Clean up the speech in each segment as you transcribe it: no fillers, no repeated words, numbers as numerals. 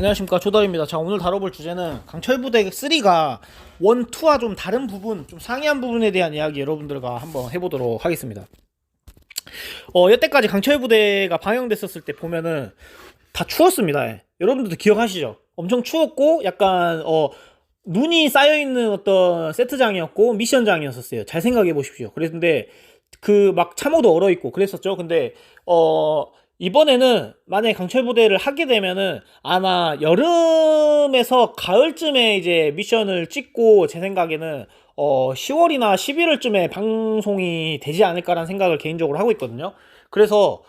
안녕하십니까, 조달입니다. 자, 오늘 다뤄볼 주제는 강철부대 3가 1, 2와 좀 다른 부분, 좀 상이한 부분에 대한 이야기 여러분들과 한번 해보도록 하겠습니다. 여태까지 강철부대가 방영됐었을 때 보면은 다 추웠습니다. 예. 여러분들도 기억하시죠? 엄청 추웠고 약간 눈이 쌓여있는 어떤 세트장이었고 미션장이었었어요. 잘 생각해 보십시오. 그랬는데 그 막 참호도 얼어있고 그랬었죠. 근데 이번에는 만약에 강철부대를 하게 되면은 아마 여름에서 가을쯤에 이제 미션을 찍고, 제 생각에는 10월이나 11월쯤에 방송이 되지 않을까라는 생각을 개인적으로 하고 있거든요. 그래서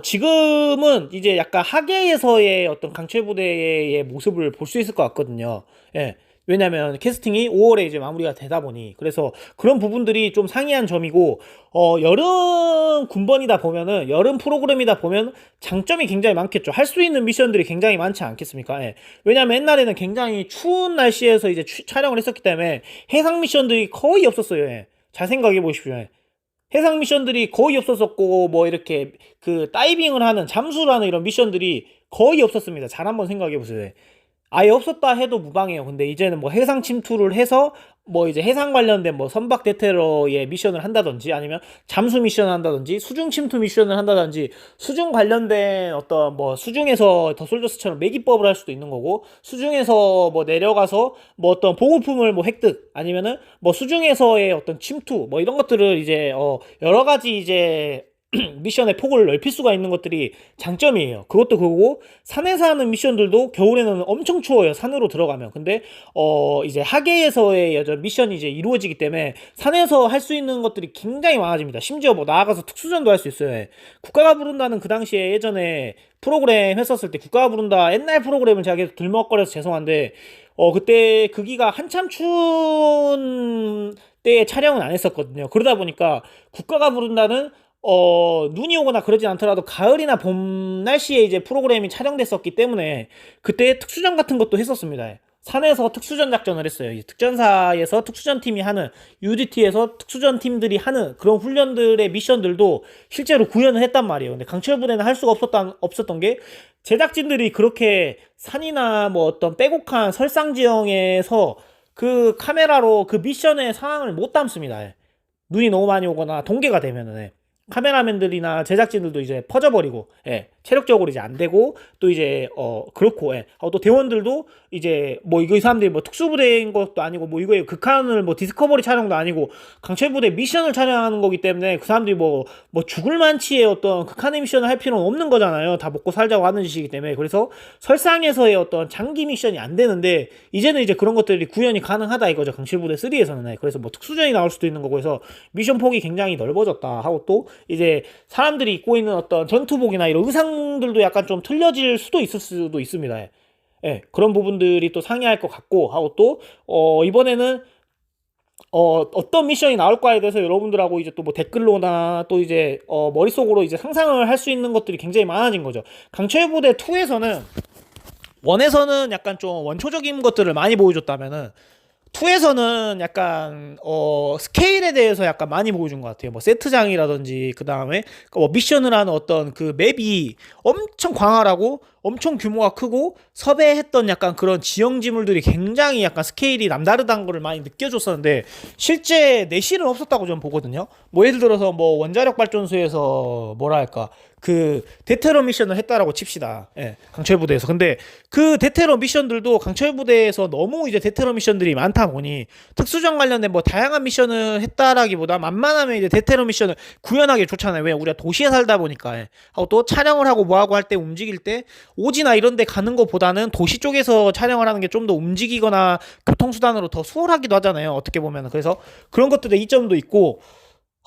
지금은 이제 약간 하계에서의 어떤 강철부대의 모습을 볼 수 있을 것 같거든요. 예. 왜냐면 캐스팅이 5월에 이제 마무리가 되다 보니, 그래서 그런 부분들이 좀 상이한 점이고, 여름 군번이다 보면은, 여름 프로그램이다 보면 장점이 굉장히 많겠죠. 할 수 있는 미션들이 굉장히 많지 않겠습니까? 예. 왜냐면 옛날에는 굉장히 추운 날씨에서 이제 촬영을 했었기 때문에 해상 미션들이 거의 없었어요. 예. 잘 생각해 보십시오. 예. 해상 미션들이 거의 없었었고, 뭐 이렇게 그 다이빙을 하는, 잠수를 하는 이런 미션들이 거의 없었습니다. 잘 한번 생각해 보세요. 예. 아예 없었다 해도 무방해요. 근데 이제는 뭐 해상 침투를 해서 뭐 이제 해상 관련된 뭐 선박 대테러의 미션을 한다든지, 아니면 잠수 미션을 한다든지, 수중 침투 미션을 한다든지, 수중 관련된 어떤 뭐 수중에서 더 솔저스처럼 매기법을 할 수도 있는 거고, 수중에서 뭐 내려가서 뭐 어떤 보급품을 뭐 획득, 아니면은 뭐 수중에서의 어떤 침투, 뭐 이런 것들을 이제 여러 가지 이제 미션의 폭을 넓힐 수가 있는 것들이 장점이에요. 그것도 그거고, 산에서 하는 미션들도 겨울에는 엄청 추워요. 산으로 들어가면. 근데 이제 하계에서의 여전 미션이 이제 이루어지기 때문에 산에서 할 수 있는 것들이 굉장히 많아집니다. 심지어 뭐 나아가서 특수전도 할 수 있어요. 예. 국가가 부른다는 그 당시에 예전에 프로그램 했었을 때, 국가가 부른다 옛날 프로그램을 제가 계속 들먹거려서 죄송한데, 그때 그기가 한참 추운 때에 촬영은 안 했었거든요. 그러다 보니까 국가가 부른다는 눈이 오거나 그러진 않더라도 가을이나 봄 날씨에 이제 프로그램이 촬영됐었기 때문에 그때 특수전 같은 것도 했었습니다. 산에서 특수전 작전을 했어요. 특전사에서 특수전 팀이 하는, UDT에서 특수전 팀들이 하는 그런 훈련들의 미션들도 실제로 구현을 했단 말이에요. 근데 강철부대는 할 수가 없었던 게, 제작진들이 그렇게 산이나 뭐 어떤 빼곡한 설상 지형에서 그 카메라로 그 미션의 상황을 못 담습니다. 눈이 너무 많이 오거나 동계가 되면은. 카메라맨들이나 제작진들도 이제 퍼져버리고, 예, 체력적으로 이제 안 되고, 또 이제 그렇고, 예, 또 대원들도 이제 뭐 이거 이 사람들이 뭐 특수부대인 것도 아니고, 뭐 이거에 극한을 뭐 디스커버리 촬영도 아니고 강철부대 미션을 촬영하는 거기 때문에 그 사람들이 뭐 죽을 만치의 어떤 극한의 미션을 할 필요는 없는 거잖아요. 다 먹고 살자고 하는 짓이기 때문에. 그래서 설상에서의 어떤 장기 미션이 안 되는데, 이제는 이제 그런 것들이 구현이 가능하다 이거죠. 강철부대 3에서는. 예. 그래서 뭐 특수전이 나올 수도 있는 거고 해서 미션 폭이 굉장히 넓어졌다 하고, 또 이제 사람들이 입고 있는 어떤 전투복이나 이런 의상들도 약간 좀 틀려질 수도 있을 수도 있습니다. 예. 예, 그런 부분들이 또 상이할 것 같고 하고, 또 이번에는 어떤 미션이 나올까에 대해서 여러분들하고 이제 또 뭐 댓글로나 또 이제 머릿속으로 이제 상상을 할 수 있는 것들이 굉장히 많아진 거죠. 강철부대 2에서는, 1에서는 약간 좀 원초적인 것들을 많이 보여줬다면은 2에서는 약간 스케일에 대해서 약간 많이 보여준 것 같아요. 뭐 세트장이라든지, 그 다음에 뭐 미션을 하는 어떤 그 맵이 엄청 광활하고 엄청 규모가 크고, 섭외했던 약간 그런 지형 지물들이 굉장히 약간 스케일이 남다르다는 거를 많이 느껴줬었는데, 실제 내실은 없었다고 저는 보거든요. 뭐 예를 들어서 뭐 원자력 발전소에서 뭐랄까 그 대테러 미션을 했다라고 칩시다. 예, 강철부대에서. 근데 그 대테러 미션들도 강철부대에서 너무 이제 대테러 미션들이 많다 보니, 특수전 관련된 뭐 다양한 미션을 했다라기보다 만만하면 이제 대테러 미션을 구현하기 좋잖아요. 왜? 우리가 도시에 살다 보니까. 예. 하고 또 촬영을 하고 뭐하고 할 때, 움직일 때 오지나 이런 데 가는 것보다는 도시 쪽에서 촬영을 하는 게 좀 더 움직이거나 교통수단으로 더 수월하기도 하잖아요. 어떻게 보면. 그래서 그런 것들의 이점도 있고,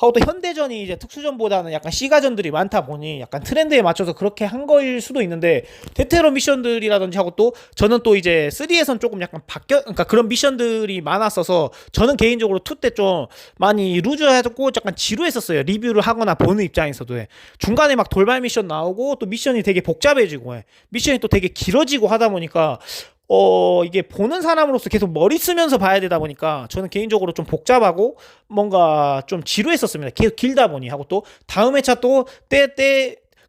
하고 또 현대전이 이제 특수전보다는 약간 시가전들이 많다 보니 약간 트렌드에 맞춰서 그렇게 한 거일 수도 있는데, 대테러 미션들이라든지 하고, 또 저는 또 이제 3에선 조금 약간 그러니까 그런 미션들이 많았어서 저는 개인적으로 2 때 좀 많이 루즈하고 약간 지루했었어요. 리뷰를 하거나 보는 입장에서도. 중간에 막 돌발 미션 나오고, 또 미션이 되게 복잡해지고, 미션이 또 되게 길어지고 하다 보니까 이게 보는 사람으로서 계속 머리 쓰면서 봐야 되다 보니까 저는 개인적으로 좀 복잡하고 뭔가 좀 지루했었습니다. 계속 길다 보니. 하고 또 다음 회차 또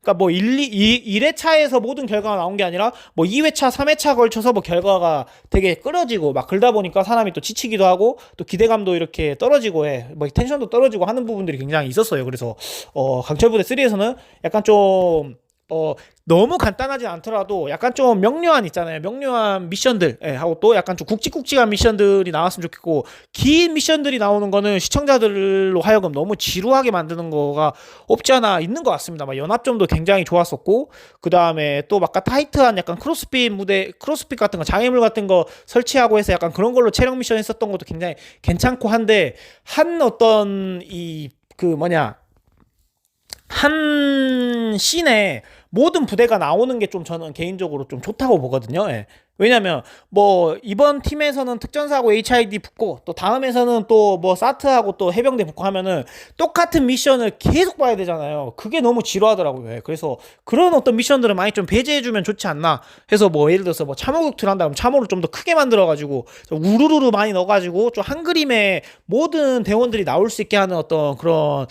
그러니까 뭐 1회차에서 모든 결과가 나온 게 아니라 뭐 2회차, 3회차 걸쳐서 뭐 결과가 되게 끌어지고 막 그러다 보니까 사람이 또 지치기도 하고 또 기대감도 이렇게 떨어지고 뭐 텐션도 떨어지고 하는 부분들이 굉장히 있었어요. 그래서 강철부대 3에서는 약간 좀 너무 간단하지 않더라도 약간 좀 명료한 있잖아요. 명료한 미션들, 하고 또 약간 좀 굵직굵직한 미션들이 나왔으면 좋겠고, 긴 미션들이 나오는 거는 시청자들로 하여금 너무 지루하게 만드는 거가 없지 않아 있는 것 같습니다. 막 연합점도 굉장히 좋았었고, 그 다음에 또 막 타이트한 약간 크로스핏 같은 거, 장애물 같은 거 설치하고 해서 약간 그런 걸로 체력 미션 했었던 것도 굉장히 괜찮고 한데, 한 씬에 모든 부대가 나오는 게 좀 저는 개인적으로 좀 좋다고 보거든요. 왜냐면 뭐 이번 팀에서는 특전사하고 HID 붙고 또 다음에서는 또 뭐 사트하고 또 해병대 붙고 하면은 똑같은 미션을 계속 봐야 되잖아요. 그게 너무 지루하더라고요. 그래서 그런 어떤 미션들을 많이 좀 배제해주면 좋지 않나 해서 뭐 예를 들어서 뭐 참호격투를 한다면 참호를 좀 더 크게 만들어가지고 우르르르 많이 넣어가지고 좀 한 그림에 모든 대원들이 나올 수 있게 하는 어떤 그런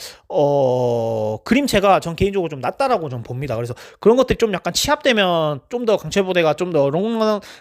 그림체가 전 개인적으로 좀 낫다라고 좀 봅니다. 그래서 그런 것들이 좀 약간 취합되면 좀 더 강철부대가 좀 더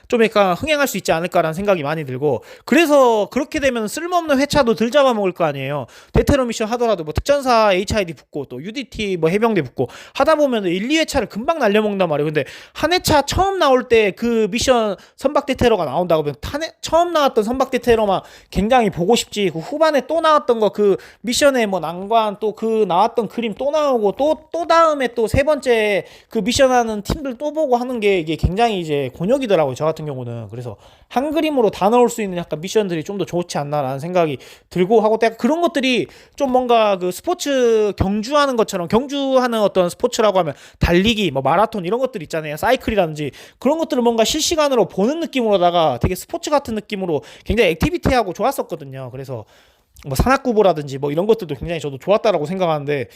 좀 약간 흥행할 수 있지 않을까라는 생각이 많이 들고, 그래서 그렇게 되면 쓸모없는 회차도 덜 잡아먹을 거 아니에요. 대테러 미션 하더라도 뭐 특전사 HID 붙고 또 UDT 뭐 해병대 붙고 하다 보면 1, 2회차를 금방 날려먹는단 말이에요. 근데 한 회차 처음 나올 때 그 미션 선박 대테러가 나온다고 하면 처음 나왔던 선박 대테러만 굉장히 보고 싶지, 그 후반에 또 나왔던 거 그 미션의 뭐 난관 또 그 나왔던 그림 또 나오고 또 다음에 또 세 번째 그 미션 하는 팀들 또 보고 하는 게 이게 굉장히 이제 곤욕이더라고요, 저 같은 경우는. 그래서 한 그림으로 다 넣을 수 있는 약간 미션들이 좀 더 좋지 않나라는 생각이 들고 하고, 그런 것들이 좀 뭔가 그 스포츠 경주하는 것처럼, 경주하는 어떤 스포츠라고 하면 달리기 뭐 마라톤 이런 것들 있잖아요. 사이클이라든지 그런 것들을 뭔가 실시간으로 보는 느낌으로다가 되게 스포츠 같은 느낌으로 굉장히 액티비티하고 좋았었거든요. 그래서 뭐 산악구보라든지 뭐 이런 것들도 굉장히 저도 좋았다라고 생각하는데,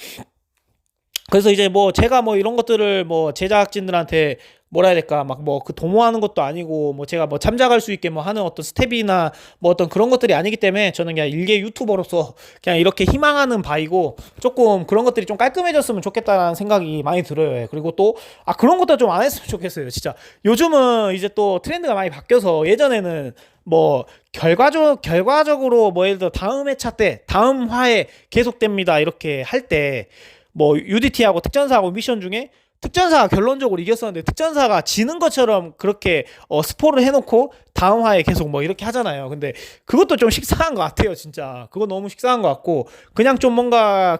그래서 이제 뭐 제가 뭐 이런 것들을 뭐 제작진들한테 뭐라 해야 될까, 막 뭐 그 도모하는 것도 아니고 뭐 제가 뭐 참작할 수 있게 뭐 하는 어떤 스텝이나 뭐 어떤 그런 것들이 아니기 때문에 저는 그냥 일개 유튜버로서 그냥 이렇게 희망하는 바이고, 조금 그런 것들이 좀 깔끔해졌으면 좋겠다는 생각이 많이 들어요. 그리고 또 그런 것도 좀 안 했으면 좋겠어요. 진짜 요즘은 이제 또 트렌드가 많이 바뀌어서, 예전에는 뭐 결과적으로 뭐 예를 들어 다음 회차 때 다음 화에 계속됩니다 이렇게 할 때 뭐 UDT하고 특전사하고 미션 중에 특전사가 결론적으로 이겼었는데 특전사가 지는 것처럼 그렇게 스포를 해놓고 다음 화에 계속 뭐 이렇게 하잖아요. 근데 그것도 좀 식상한 것 같아요, 진짜. 그거 너무 식상한 것 같고, 그냥 좀 뭔가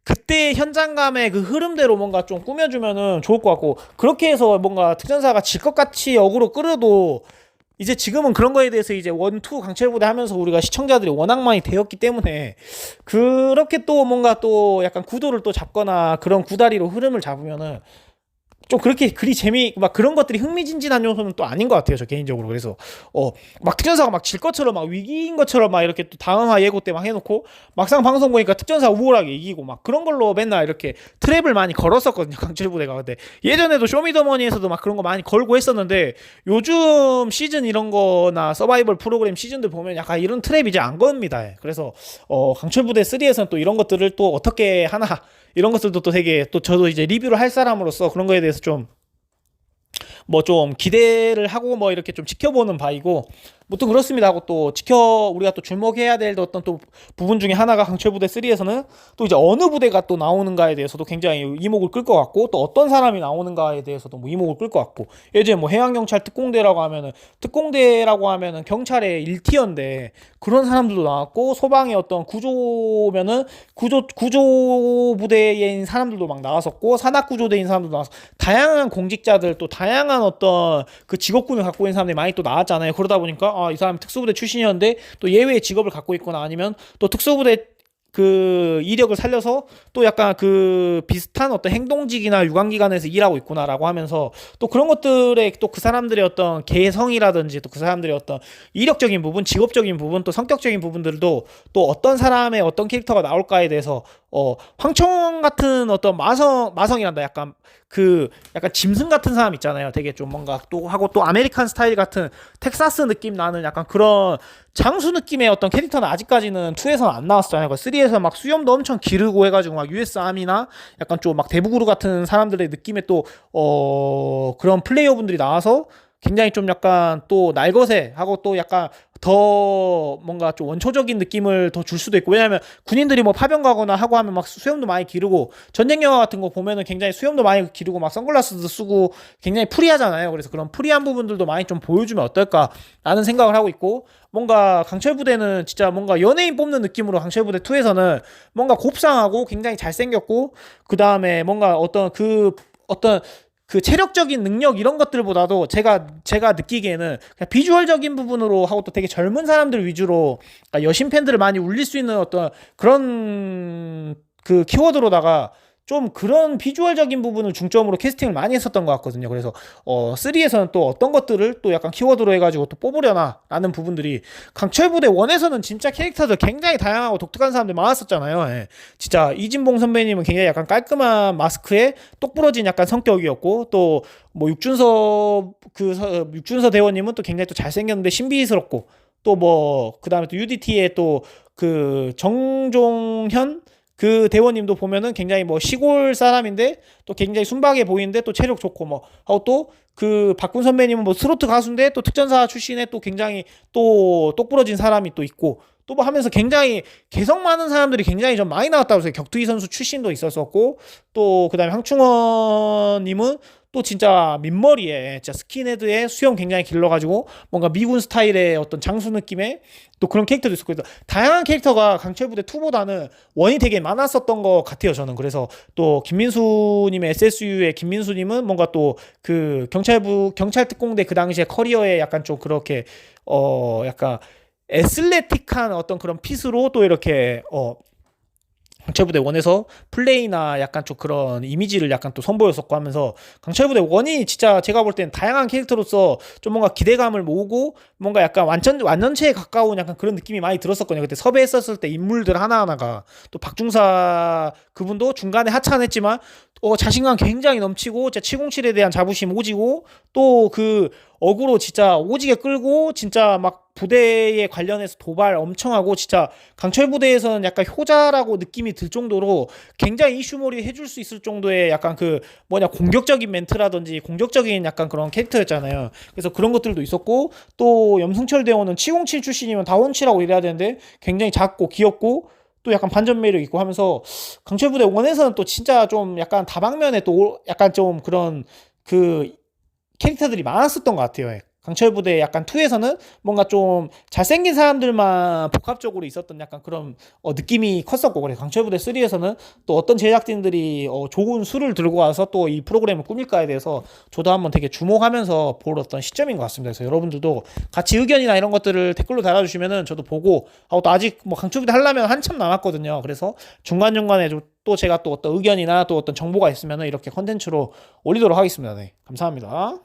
그때 현장감의 그 흐름대로 뭔가 좀 꾸며주면은 좋을 것 같고, 그렇게 해서 뭔가 특전사가 질 것 같이 역으로 끌어도, 이제 지금은 그런 거에 대해서 이제 1, 2 강철부대 하면서 우리가 시청자들이 워낙 많이 되었기 때문에, 그렇게 또 뭔가 또 약간 구도를 또 잡거나 그런 구다리로 흐름을 잡으면은 좀 그렇게 막 그런 것들이 흥미진진한 요소는 또 아닌 것 같아요, 저 개인적으로. 그래서 막 특전사가 막 질 것처럼 막 위기인 것처럼 막 이렇게 또 다음화 예고 때 막 해놓고 막상 방송 보니까 특전사 우월하게 이기고 막 그런 걸로 맨날 이렇게 트랩을 많이 걸었었거든요, 강철부대가. 근데 예전에도 쇼미더머니에서도 막 그런 거 많이 걸고 했었는데, 요즘 시즌 이런 거나 서바이벌 프로그램 시즌들 보면 약간 이런 트랩 이제 안 겁니다. 그래서 강철부대 3에서는 또 이런 것들을 또 어떻게 하나, 이런 것들도 또 되게, 또 저도 이제 리뷰를 할 사람으로서 그런 거에 대해서 좀 기대를 하고 뭐 이렇게 좀 지켜보는 바이고, 뭐 또 그렇습니다 하고, 또 우리가 또 주목해야 될 어떤 또 부분 중에 하나가 강철부대 3에서는 또 이제 어느 부대가 또 나오는가에 대해서도 굉장히 이목을 끌 것 같고, 또 어떤 사람이 나오는가에 대해서도 뭐 이목을 끌 것 같고, 예전에 뭐 해양경찰 특공대라고 하면은 경찰의 1티어인데 그런 사람들도 나왔고, 소방의 어떤 구조면은 구조 부대인 사람들도 막 나왔었고, 산악구조대인 사람들도 나와서 다양한 공직자들, 또 다양한 어떤 그 직업군을 갖고 있는 사람들이 많이 또 나왔잖아요. 그러다 보니까 이 사람이 특수부대 출신이었는데 또 예외의 직업을 갖고 있거나, 아니면 또 특수부대 그 이력을 살려서 또 약간 그 비슷한 어떤 행동직이나 유관기관에서 일하고 있구나라고 하면서, 또 그런 것들에 또 그 사람들의 어떤 개성이라든지 또 그 사람들의 어떤 이력적인 부분, 직업적인 부분, 또 성격적인 부분들도 또 어떤 사람의 어떤 캐릭터가 나올까에 대해서 황청 같은 어떤 마성이란다, 약간 짐승 같은 사람 있잖아요. 되게 좀 뭔가 또 하고, 또 아메리칸 스타일 같은 텍사스 느낌 나는 약간 그런 장수 느낌의 어떤 캐릭터는 아직까지는 2에서는 안 나왔었잖아요. 3에서 막 수염도 엄청 기르고 해가지고 막 US 아미나 약간 좀 막 대부그루 같은 사람들의 느낌의 또 그런 플레이어분들이 나와서 굉장히 좀 약간 또 날것에 하고 또 약간 더 뭔가 좀 원초적인 느낌을 더 줄 수도 있고, 왜냐면 군인들이 뭐 파병 가거나 하고 하면 막 수염도 많이 기르고 전쟁 영화 같은 거 보면은 굉장히 수염도 많이 기르고 막 선글라스도 쓰고 굉장히 프리하잖아요. 그래서 그런 프리한 부분들도 많이 좀 보여주면 어떨까라는 생각을 하고 있고, 뭔가 강철 부대는 진짜 뭔가 연예인 뽑는 느낌으로 강철 부대 2에서는 뭔가 곱상하고 굉장히 잘생겼고, 그 다음에 뭔가 어떤 그 체력적인 능력 이런 것들보다도 제가 느끼기에는 그냥 비주얼적인 부분으로 하고 또 되게 젊은 사람들 위주로, 그러니까 여신 팬들을 많이 울릴 수 있는 어떤 그런 그 키워드로다가 좀 그런 비주얼적인 부분을 중점으로 캐스팅을 많이 했었던 것 같거든요. 그래서 3에서는 또 어떤 것들을 또 약간 키워드로 해가지고 또 뽑으려나 라는 부분들이, 강철부대 1에서는 진짜 캐릭터들 굉장히 다양하고 독특한 사람들 많았었잖아요. 예. 진짜 이진봉 선배님은 굉장히 약간 깔끔한 마스크에 똑부러진 약간 성격이었고, 또 뭐 육준서 대원님은 또 굉장히 또 잘생겼는데 신비스럽고, 또 뭐 그다음에 또 UDT의 또 그 정종현 그 대원님도 보면은 굉장히 뭐 시골 사람인데 또 굉장히 순박해 보이는데 또 체력 좋고 뭐 하고, 또 그 박군 선배님은 뭐 트로트 가수인데 또 특전사 출신에 또 굉장히 또 똑부러진 사람이 또 있고, 또 뭐 하면서 굉장히 개성 많은 사람들이 굉장히 좀 많이 나왔다고 해서 격투기 선수 출신도 있었었고, 또 그다음에 황충원님은 또 진짜 민머리에 진짜 스킨헤드에 수염 굉장히 길러가지고 뭔가 미군 스타일의 어떤 장수 느낌의 또 그런 캐릭터도 있었고, 다양한 캐릭터가 강철부대 2보다는 원이 되게 많았었던 것 같아요, 저는. 그래서 또 김민수님의 SSU의 김민수님은 뭔가 또 그 경찰특공대 그 당시에 커리어에 약간 좀 그렇게 약간 애슬레틱한 어떤 그런 핏으로 또 이렇게 강철부대 1에서 플레이나 약간 좀 그런 이미지를 약간 또 선보였었고 하면서, 강철부대 1이 진짜 제가 볼 땐 다양한 캐릭터로서 좀 뭔가 기대감을 모으고 뭔가 약간 완전체에 가까운 약간 그런 느낌이 많이 들었었거든요. 그때 섭외했었을 때 인물들 하나하나가, 또 박중사 그분도 중간에 하차했지만 자신감 굉장히 넘치고 진짜 707에 대한 자부심 오지고, 또 그 어그로 진짜 오지게 끌고 진짜 막 부대에 관련해서 도발 엄청 하고, 진짜 강철 부대에서는 약간 효자라고 느낌이 들 정도로 굉장히 이슈몰이 해줄 수 있을 정도의 약간 그 공격적인 멘트라든지 공격적인 약간 그런 캐릭터였잖아요. 그래서 그런 것들도 있었고, 또 염승철 대원은 707 출신이면 다원치라고 이래야 되는데 굉장히 작고 귀엽고 또 약간 반전 매력 있고 하면서, 강철부대 1에서는 또 진짜 좀 약간 다방면에 또 약간 좀 그런 그 캐릭터들이 많았었던 것 같아요. 강철부대 약간 2에서는 뭔가 좀 잘생긴 사람들만 복합적으로 있었던 약간 그런 느낌이 컸었고, 그래 강철부대 3에서는 또 어떤 제작진들이 좋은 수를 들고 와서 또 이 프로그램을 꾸밀까에 대해서 저도 한번 되게 주목하면서 볼 어떤 시점인 것 같습니다. 그래서 여러분들도 같이 의견이나 이런 것들을 댓글로 달아주시면은 저도 보고 하고, 또 아직 뭐 강철부대 하려면 한참 남았거든요. 그래서 중간중간에 또 제가 또 어떤 의견이나 또 어떤 정보가 있으면은 이렇게 컨텐츠로 올리도록 하겠습니다. 네, 감사합니다.